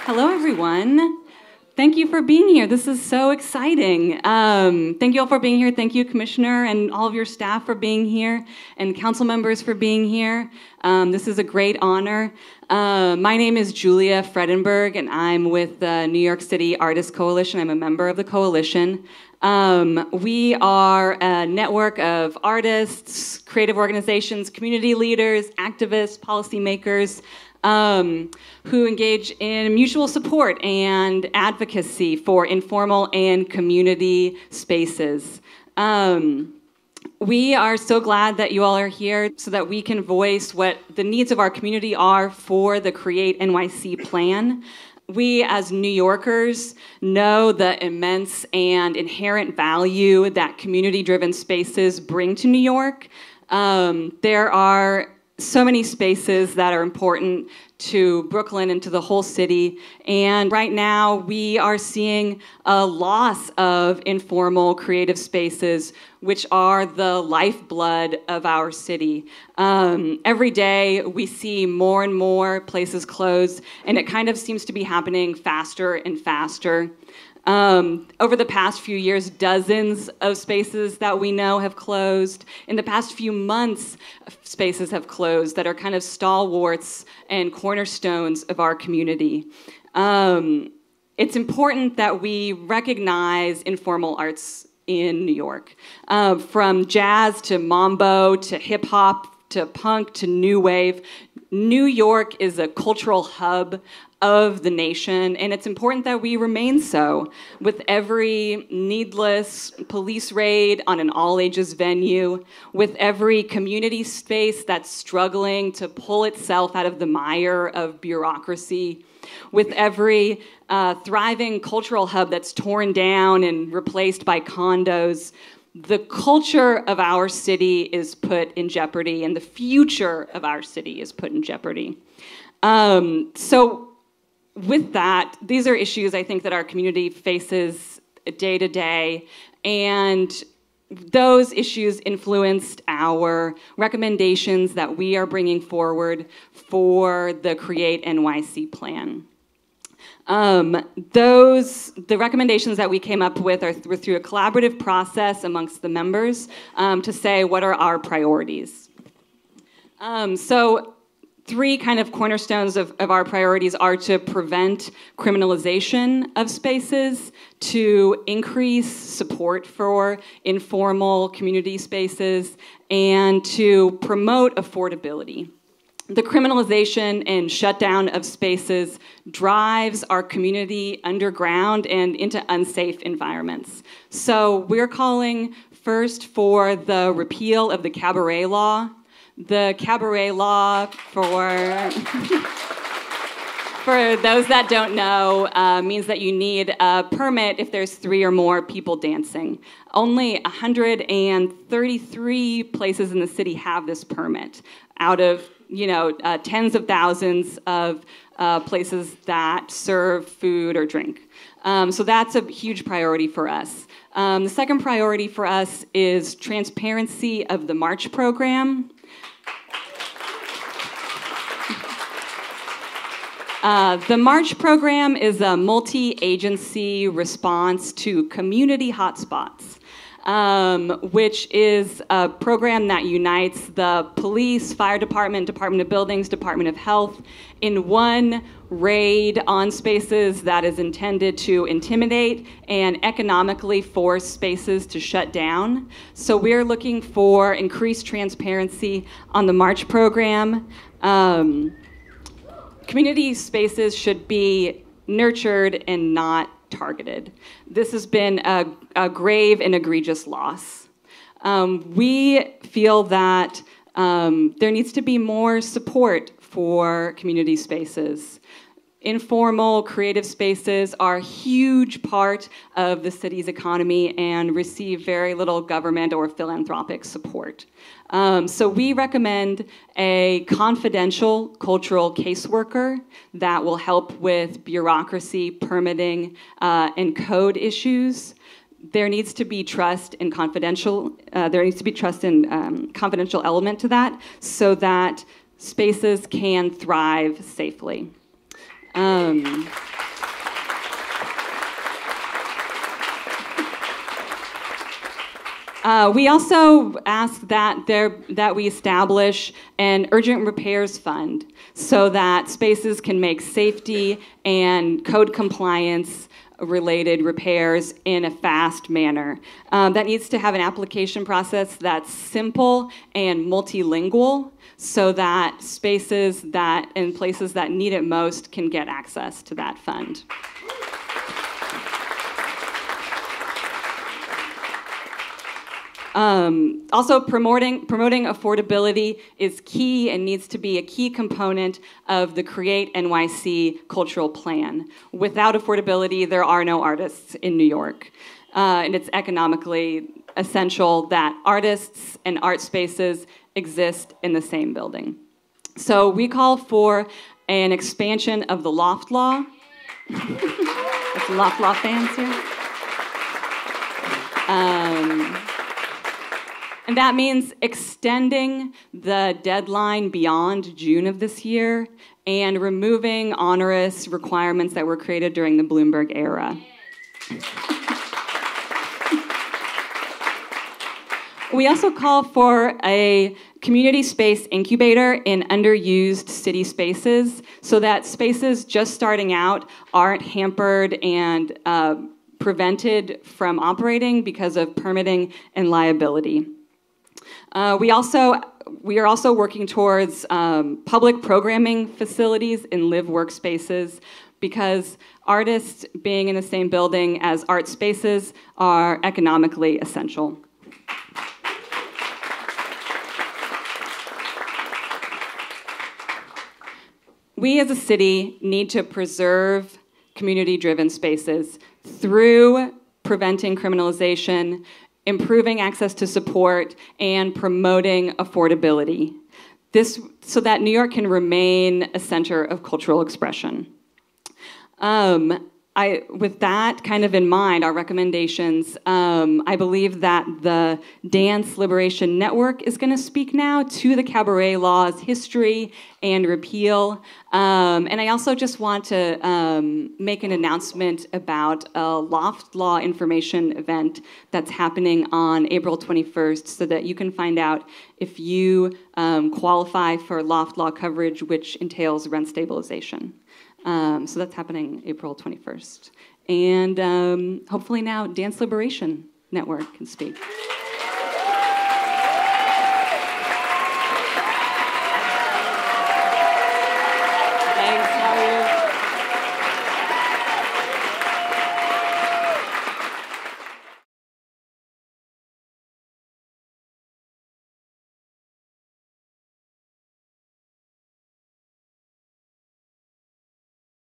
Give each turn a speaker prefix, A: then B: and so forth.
A: Hello, everyone. Thank you for being here. This is so exciting. Thank you all for being here. Thank you, Commissioner, and all of your staff for being here, and council members for being here. This is a great honor. My name is Julia Fredenburg, and I'm with the New York City Artist Coalition. I'm a member of the coalition. We are a network of artists, creative organizations, community leaders, activists, policymakers, who engage in mutual support and advocacy for informal and community spaces. We are so glad that you all are here so that we can voice what the needs of our community are for the CreateNYC Plan. We, as New Yorkers, know the immense and inherent value that community-driven spaces bring to New York. There are so many spaces that are important to Brooklyn and to the whole city. And right now, we are seeing a loss of informal creative spaces, which are the lifeblood of our city. Every day, we see more and more places close, and it kind of seems to be happening faster and faster. Over the past few years, dozens of spaces that we know have closed. In the past few months, spaces have closed that are kind of stalwarts and cornerstones of our community. It's important that we recognize informal arts in New York. From jazz to mambo to hip hop to punk to new wave, New York is a cultural hub of the nation, and it's important that we remain so. With every needless police raid on an all-ages venue, with every community space that's struggling to pull itself out of the mire of bureaucracy, with every thriving cultural hub that's torn down and replaced by condos, the culture of our city is put in jeopardy, and the future of our city is put in jeopardy. So with that, these are issues I think that our community faces day to day, and those issues influenced our recommendations that we are bringing forward for the CreateNYC Plan. The recommendations that we came up with were through a collaborative process amongst the members to say what are our priorities. So three kind of cornerstones of our priorities are to prevent criminalization of spaces, to increase support for informal community spaces, and to promote affordability. The criminalization and shutdown of spaces drives our community underground and into unsafe environments. So we're calling first for the repeal of the Cabaret law. The Cabaret law, for those that don't know, means that you need a permit if there's 3 or more people dancing. Only 133 places in the city have this permit out of tens of thousands of places that serve food or drink. So that's a huge priority for us. The second priority for us is transparency of the March program. The March program is a multi-agency response to community hotspots, which is a program that unites the police, fire department, Department of Buildings, Department of Health in one raid on spaces that is intended to intimidate and economically force spaces to shut down. So we're looking for increased transparency on the March program. Community spaces should be nurtured and not targeted. This has been a grave and egregious loss. We feel that there needs to be more support for community spaces. Informal creative spaces are a huge part of the city's economy and receive very little government or philanthropic support. So we recommend a confidential cultural caseworker that will help with bureaucracy, permitting, and code issues. There needs to be trust and confidential. There needs to be trust and confidential element to that, so that spaces can thrive safely. We also ask that we establish an urgent repairs fund so that spaces can make safety and code compliance related repairs in a fast manner. That needs to have an application process that's simple and multilingual so that spaces that and places that need it most can get access to that fund. Also, promoting affordability is key and needs to be a key component of the CreateNYC cultural plan. Without affordability, there are no artists in New York. And it's economically essential that artists and art spaces exist in the same building. So we call for an expansion of the loft law. That's loft law fans here. And that means extending the deadline beyond June of this year and removing onerous requirements that were created during the Bloomberg era. We also call for a community space incubator in underused city spaces so that spaces just starting out aren't hampered and prevented from operating because of permitting and liability. We are also working towards public programming facilities in live workspaces because artists being in the same building as art spaces are economically essential. We as a city need to preserve community-driven spaces through preventing criminalization, improving access to support, and promoting affordability. This so that New York can remain a center of cultural expression. With that kind of in mind, our recommendations, I believe that the Dance Liberation Network is going to speak now to the Cabaret law's history and repeal. And I also just want to make an announcement about a Loft Law information event that's happening on April 21st so that you can find out if you qualify for Loft Law coverage, which entails rent stabilization. So that's happening April 21st. And hopefully now Dance Liberation Network can speak.